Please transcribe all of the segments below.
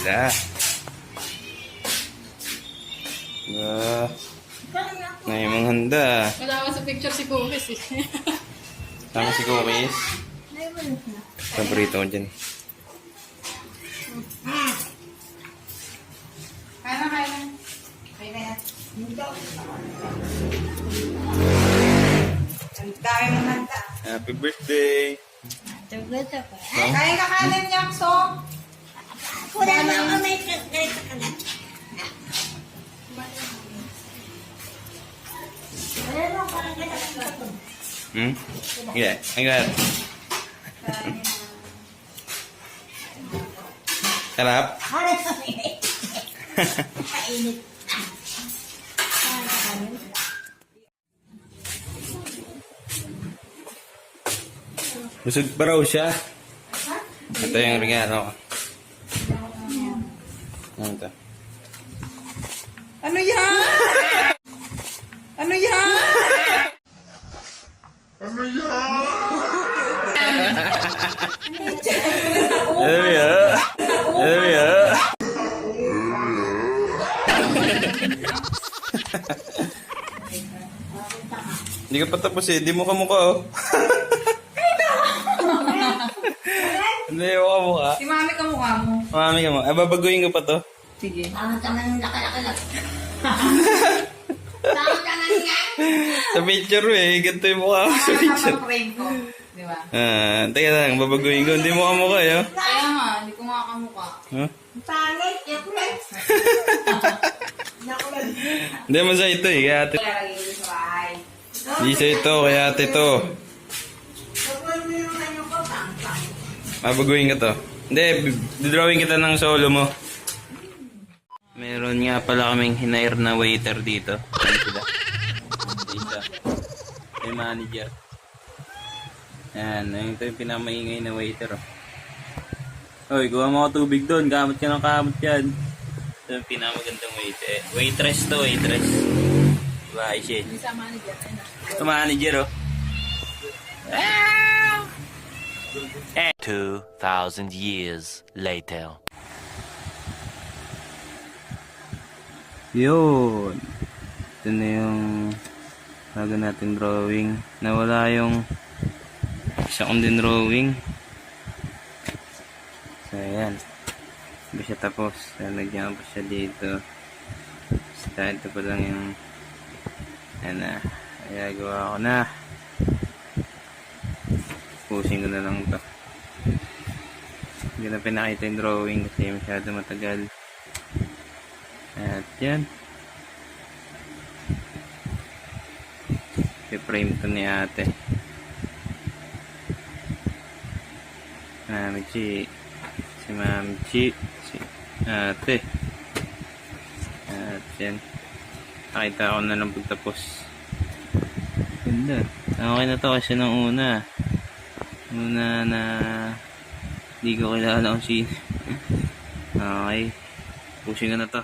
sila. Ngayon mga handa. Wala sa picture si Cookies eh. Tama si Cookies. Paborito ko dyan. Kaya na. Kaya na. Ang dami mong handa. Happy birthday! Kaya ka kanin niya, so. Wala na ako may ganito kagat. Wala na ako parang ganito. Yeah, I got it. Sarap? Harap sa init. Kainit. Busog pa raw siya. Ito yung regalo ko. Ano ito? Ano yan? Ano yan? Ano yan? Ano yan? Hindi ka pa tapos eh. Hindi mo kamukha oh. Hindi mo kamukha. Si mami ka mukha mo. Mami ka mo. Babaguhin ko pa to. Sige. Tama-tama ng laki-laki lang. Tama-tama niya. Sa picture eh. Ganito yung mukha ko sa picture. Frame ko. Di ba? Teka lang. Babaguhin ko. Hindi mo kamukha eh. Oh. Kaya nga, hindi ko makakamukha. Huh? Pangit. Yakulan. Yakulan. Hindi mo sa ito eh. Kaya ate. Kaya lagi ko sa bahay. Hindi sa ito. Kaya ate to. Yakulan mo yung ano ko. Pang-pang. Babaguhin ka to. Hindi. Drawing kita ng solo mo. Meron nga pala kaming hinair na waiter dito. Ano sila? Isa. May manager. Yan. Ito yung pinamaingay na waiter. Oh. Oy, gawa mo ka tubig doon. Kamot ka ng kamot yan. Ito yung pinamagandang waiter. Waitress to, waitress. Diba, Aisha? Isa manager. Ito manager, oh. 2,000 years later. Yun. Ito na yung bago natin drawing. Nawala yung isa kong din drawing. So, ayan. Hindi siya tapos. Nalagyan ko siya dito. Basta ito pa lang yung ayan na. Kaya gawa ko na. Pushing ko na lang ito. Hindi na pinakita yung drawing kasi masyado matagal. At yan. I-frame to ni ate. Mami Chi. Si Mami Chi. Si ate. At yan. Nakita ko na lang pagtapos. Ganda. Okay na to kasi nung una. Una na hindi ko kilala kung sino. Okay. Pushing ko na to.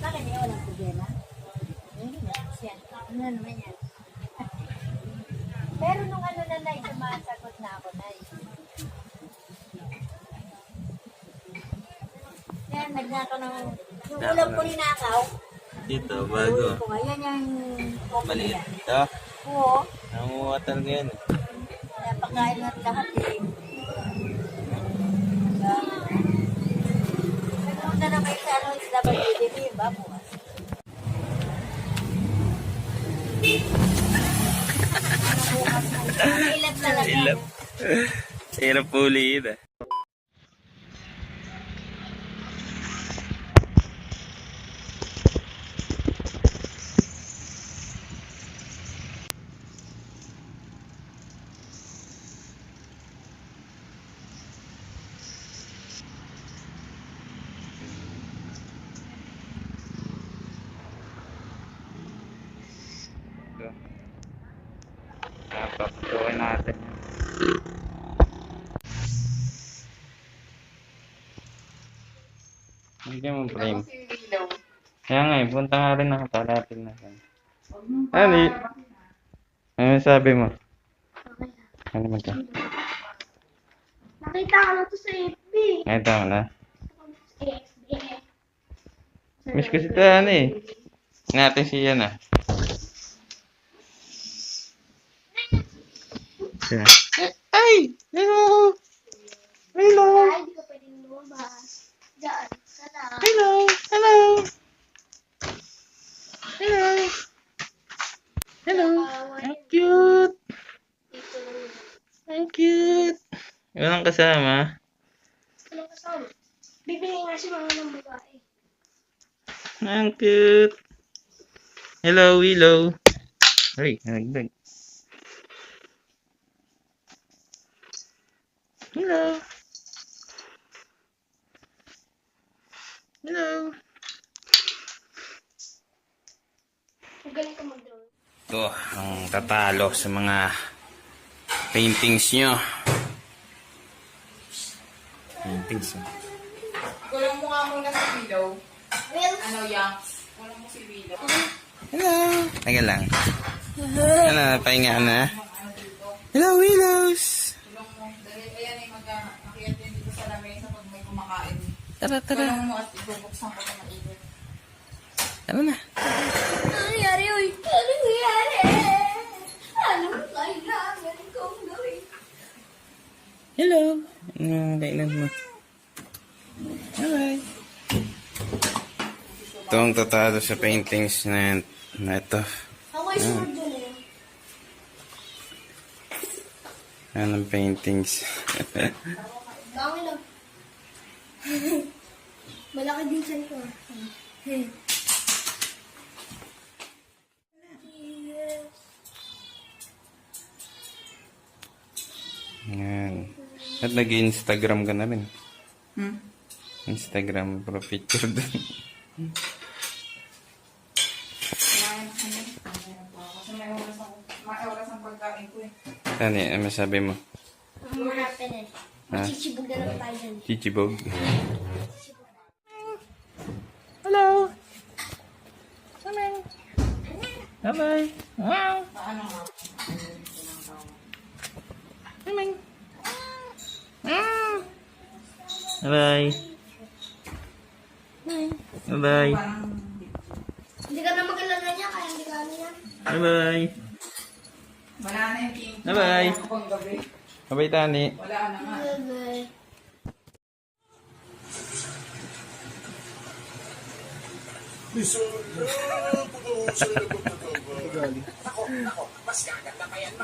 Bakit niya walang problema? Siya. Ano naman yan? Pero nung ano na Nay, sumasagot na ako Nay. Yan, nagnakaw ng... Yung ulam ko ninakaw. Dito, bago. Ulam ko ngayon yung... Maliit. Ito. Oo. Nangunguha talaga yan. Kaya pagkain at lahat eh. Punta na kayo sa ano, SWDB, ba? Bukas. Ilat talaga. Ilap. Hirap ulihin ah. Ito. Papasukin natin. Hindi mo frame. Kaya nga eh, punta nga rin ako. Talatin natin. Ano ano sabi mo? Ano naman ka? Nakita ko na to sa FB. Nakita mo na? FB. Miss ko si Tana eh. Natin siya na. Siya. Ay! Hello! Hello! Ay, hindi ka pwedeng lumabas. Diyan, sana. Hello! Hello! Hello! Hello! Ang cute! Dito lang. Ang cute! Walang kasama. Anong kasama? Bibili nga si mga ng babae. Ang cute! Hello, Willow! Ay, nagdag. Hello! Hello! Magaling ka mag-draw. Ito, ang tatalo sa mga paintings nyo. Paintings nyo. Gulong mo nga muna si Willow. Well, Ano, Yanks? Gulong mo si Willow. Hello! Taga lang. Ano, pahinga na? Hello, Willows! Gulong mo. Dali, ayan ay mag-akiyat din dito sa lamesa pag may kumakain. Tara, tara. Gulong mo at ibubuksan ko na maigit. Tara na. ano nangyari, uy? Ano nangyari? Anong kailangan kong gawin? Hello! Ano, kainan mo? Bye-bye! Ito ang tatalo sa paintings na ito. Ako ay sword dun eh. Anong paintings? Bangin lang. Malaki din siya ito. Yan. At nag-Instagram ka na rin. Hmm? Instagram pro picture doon. Kumain kami. Kumain po ako. Kasi may oras ang pagkain ko eh. Ano ano masabi mo? Ang hanapin eh. Machichibog na lang tayo dyan. Chichibog. Hello! Bye-bye! Wow! Paano nga? Bye-bye! Bye-bye! Parang Hindi ka na mag-alala niya, kaya hindi ka ano yan. Bye-bye! wala na yung king. Bye-bye. Pag gabi. Bye-bye, Tani! Wala na nga. Bye-bye. Miso, pag-uusay na pagkakaba. Ako, mas gaganda pa yan,